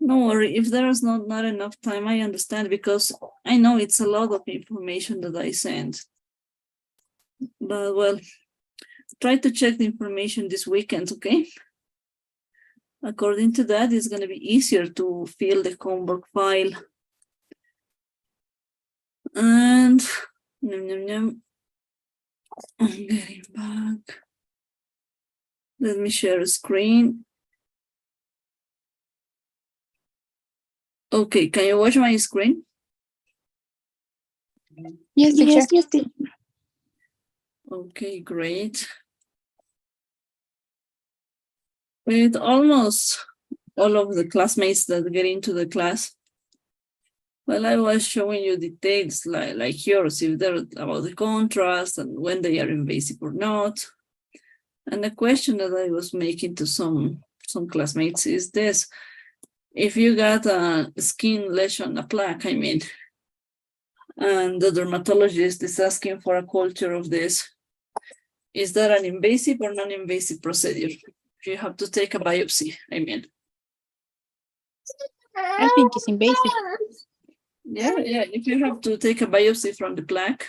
No worry, if there is not enough time, I understand, because I know it's a lot of information that I sent. But well, try to check the information this weekend, okay? According to that, it's going to be easier to fill the homework file. And I'm getting back. Let me share a screen. Okay, can you watch my screen? Yes, teacher. Yes, teacher. Okay, great. With almost all of the classmates that get into the class, well, I was showing you details like yours, if they're about the contrast and when they are invasive or not. And the question that I was making to some classmates is this: if you got a skin lesion, a plaque, I mean, and the dermatologist is asking for a culture of this, is that an invasive or non-invasive procedure? If you have to take a biopsy, I mean. I think it's invasive. Yeah, if you have to take a biopsy from the plaque,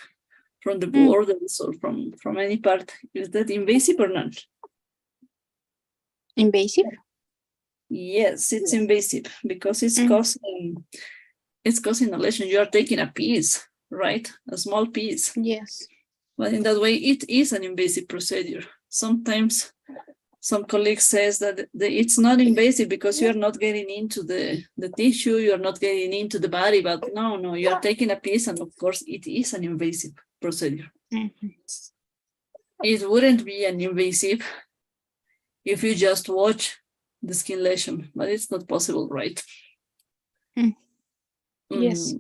from the borders, or from any part, is that invasive or not? Invasive? Yes, it's invasive because it's causing a lesion. You are taking a piece, right? A small piece. Yes. But in that way, it is an invasive procedure. Sometimes some colleagues says that it's not invasive because you're not getting into the tissue, you're not getting into the body, but no, you're taking a piece, and of course it is an invasive procedure. It wouldn't be an invasive if you just watch the skin lesion, but it's not possible, right? Yes.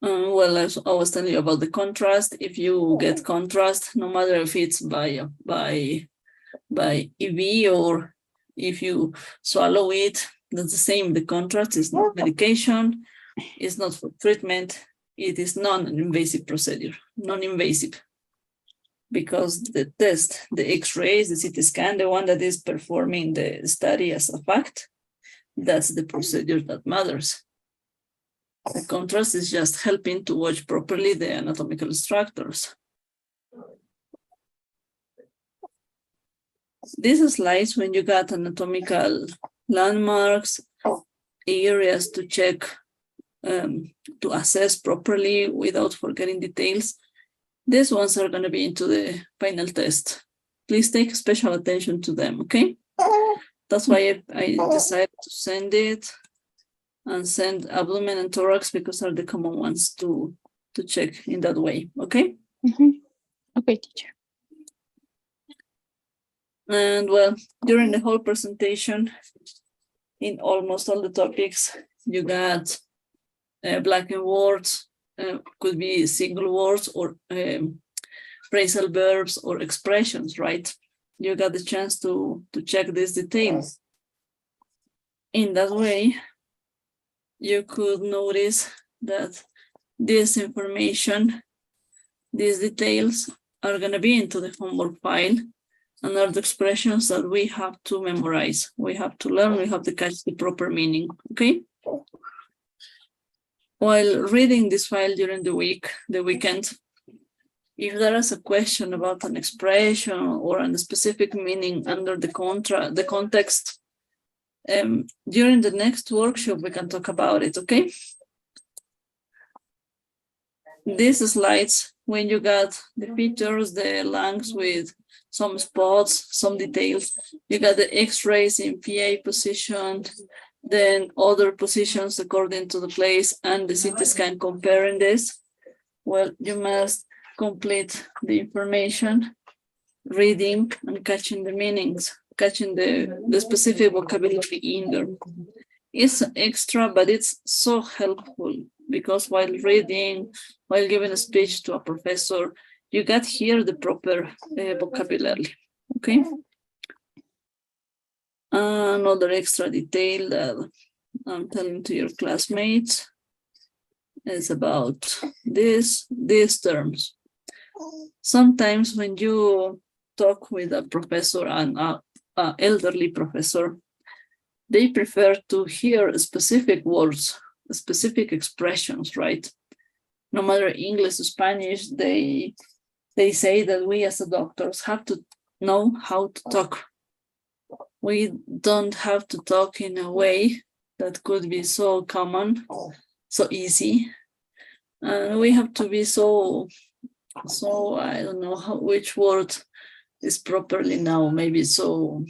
Well, as I was telling you about the contrast, if you get contrast, no matter if it's by EV or if you swallow it, that's the same. The contrast is not medication, it's not for treatment, it is non-invasive procedure, non-invasive. Because the test, the X-rays, the CT scan, the one that is performing the study as a fact, that's the procedure that matters. The contrast is just helping to watch properly the anatomical structures. These slides, when you got anatomical landmarks, areas to check, to assess properly without forgetting details, these ones are going to be into the final test. Please take special attention to them, okay? That's why I decided to send it and send abdomen and thorax because are the common ones to check in that way, okay? Okay, teacher. And well, during the whole presentation, in almost all the topics, you got blank words, could be single words or phrasal verbs or expressions, right? You got the chance to check these details. In that way, you could notice that this information, these details are going to be into the homework file and are the expressions that we have to memorize. We have to learn, we have to catch the proper meaning, okay? While reading this file during the weekend, if there is a question about an expression or a specific meaning under the context, during the next workshop, we can talk about it, okay? These slides, when you got the features, the lungs with some spots, some details, you got the x-rays in PA position, then other positions according to the place and the CT scan comparing this. Well, you must complete the information, reading and catching the meanings, catching the specific vocabulary in there. It's extra, but it's so helpful because while reading, while giving a speech to a professor, you got here the proper vocabulary, okay? Another extra detail that I'm telling to your classmates is about these terms. Sometimes when you talk with a professor and an elderly professor, they prefer to hear specific words, specific expressions, right? No matter English, Spanish, they say that we as doctors have to know how to talk. We don't have to talk in a way that could be so common, so easy. And we have to be so I don't know which word is properly now, maybe so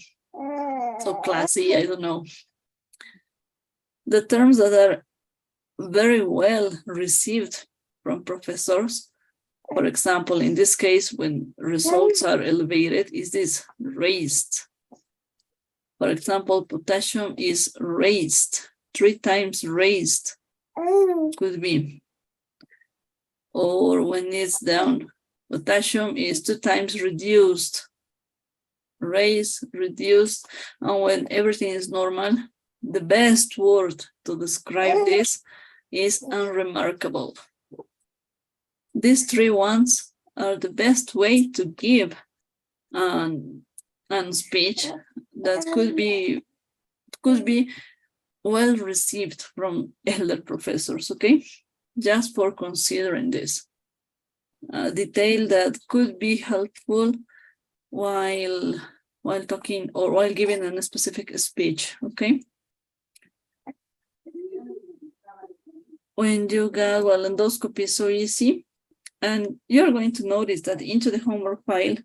classy, I don't know. The terms that are very well received from professors, for example, in this case, when results are elevated, is this raised. For example, potassium is raised, 3 times raised, could be. Or when it's down, potassium is 2 times reduced, raised, reduced, and when everything is normal, the best word to describe this is unremarkable. These 3 ones are the best way to give an speech that could be well received from elder professors, okay? Just for considering this. Detail that could be helpful while talking or while giving a specific speech, okay? When you got, well, endoscopy is so easy, and you're going to notice that into the homework file,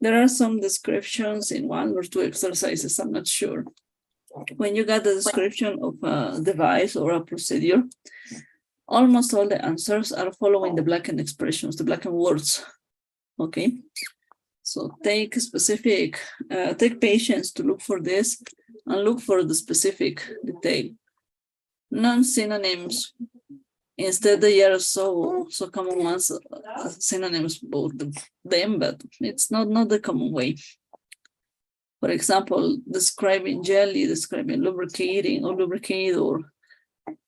there are some descriptions in 1 or 2 exercises, I'm not sure. When you got the description of a device or a procedure, almost all the answers are following the Blacken expressions, the Blacken words, okay? So take patience to look for this and look for the specific detail. Non-synonyms, instead they are so common ones, synonyms, both them, but it's not the common way. For example, describing jelly, describing lubricating or lubricate, or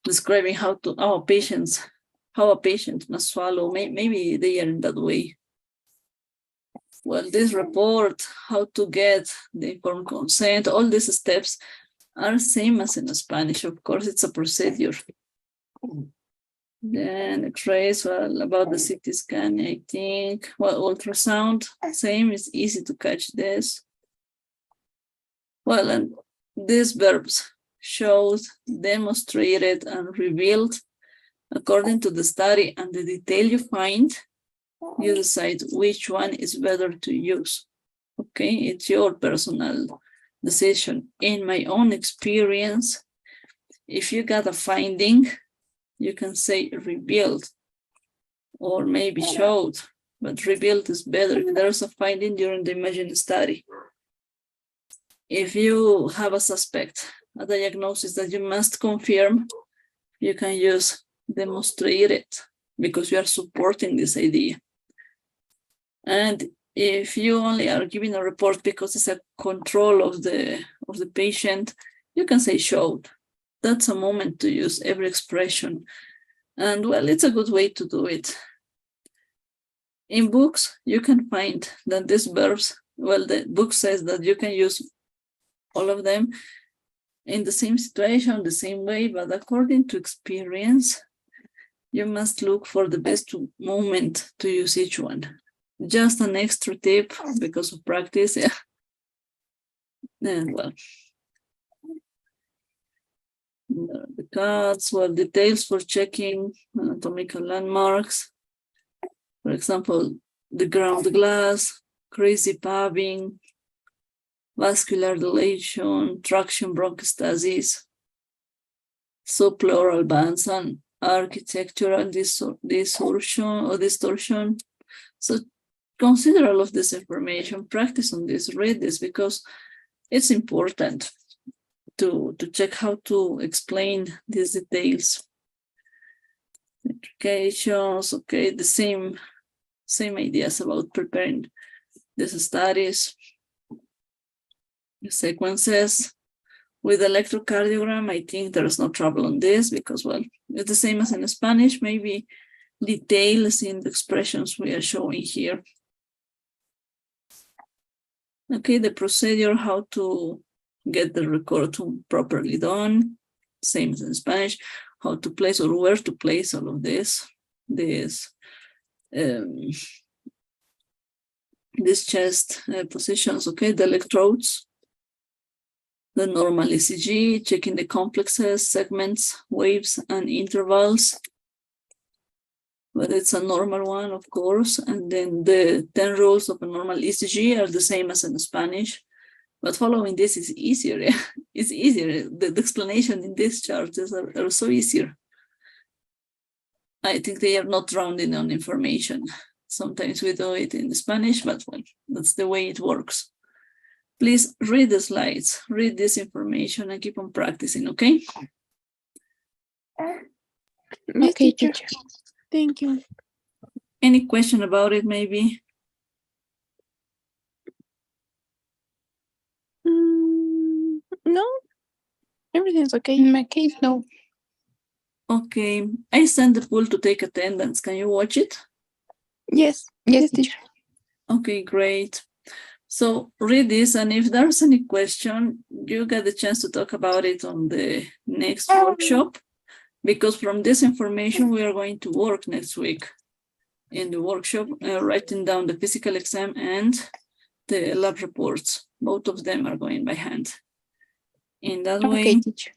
describing how a patient must swallow, maybe they are in that way. Well, this report, how to get the informed consent, all these steps are same as in Spanish. Of course, it's a procedure. Then X-rays, well, about the CT scan, I think. Well, ultrasound, same, it's easy to catch this. Well, and these verbs showed, demonstrated, and revealed. According to the study and the detail you find, you decide which one is better to use. Okay, it's your personal decision. In my own experience, if you got a finding, you can say revealed or maybe showed, but revealed is better if there's a finding during the imaging study. If you have a suspect, a diagnosis that you must confirm, you can use demonstrated because you are supporting this idea. And if you only are giving a report because it's a control of the patient, you can say showed. That's a moment to use every expression. And well, it's a good way to do it. In books, you can find that these verbs, well, the book says that you can use all of them in the same situation, the same way, but according to experience, you must look for the best moment to use each one. Just an extra tip because of practice, yeah. And well, the cards, well, details for checking anatomical landmarks. For example, the ground glass, crazy paving, vascular dilation, traction bronchostasis, subpleural bands, and architectural distortion. So consider all of this information, practice on this, read this, because it's important to check how to explain these details. Implications, okay, the same ideas about preparing these studies. The sequences with electrocardiogram, I think there's no trouble on this because, well, it's the same as in Spanish, maybe details in the expressions we are showing here. Okay, the procedure, how to get the record properly done, same as in Spanish, how to place or where to place all of these chest positions, okay, the electrodes, the normal ECG, checking the complexes, segments, waves, and intervals. But it's a normal one, of course. And then the 10 rules of a normal ECG are the same as in Spanish. But following this is easier. It's easier. The explanation in these charts are so easier. I think they are not rounding on information. Sometimes we do it in Spanish, but well, that's the way it works. Please read the slides, read this information, and keep on practicing, okay? Yes, Okay, teacher. teacher. Thank you. Any question about it, maybe? No, everything's okay. In my case, no. Okay, I sent the poll to take attendance. Can you watch it? Yes, Yes, teacher. Okay, great. So read this, and if there's any question, you get the chance to talk about it on the next workshop, because from this information, we are going to work next week in the workshop, writing down the physical exam and the lab reports. Both of them are going by hand. In that Okay, way, teacher.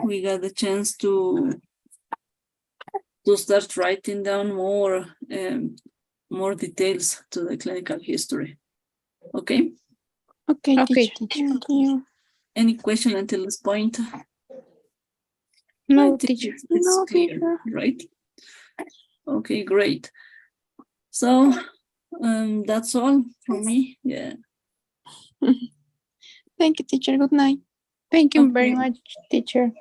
we got the chance to start writing down more details to the clinical history. Okay? Okay, Okay, teacher. teacher. Thank you. Any question until this point? No, I think teacher. it's No, clear, teacher. right? Okay, great. So that's all from me. Yeah. Thank you, teacher. Good night. Thank you very Okay. much, teacher.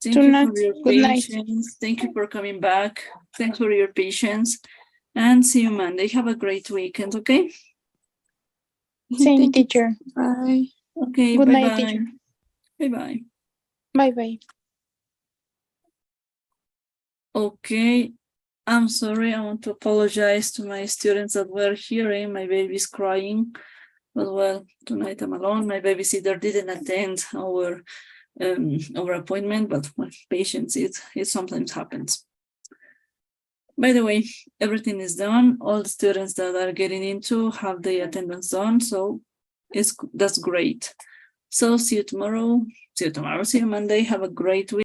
Thank Good you night. for your Good night. patience. Thank you for coming back. Thanks for your patience. And see you Monday. Have a great weekend, okay? Same, Thank you. teacher. Bye. Okay, Good bye-bye. night, teacher. Bye-bye. Bye-bye. Okay, I'm sorry. I want to apologize to my students that were hearing my baby's crying. But well, tonight I'm alone. My babysitter didn't attend our over appointment, but well, patience, it sometimes happens. By the way, everything is done. All the students that are getting into have the attendance done, so that's great. So see you tomorrow. See you Monday. Have a great week.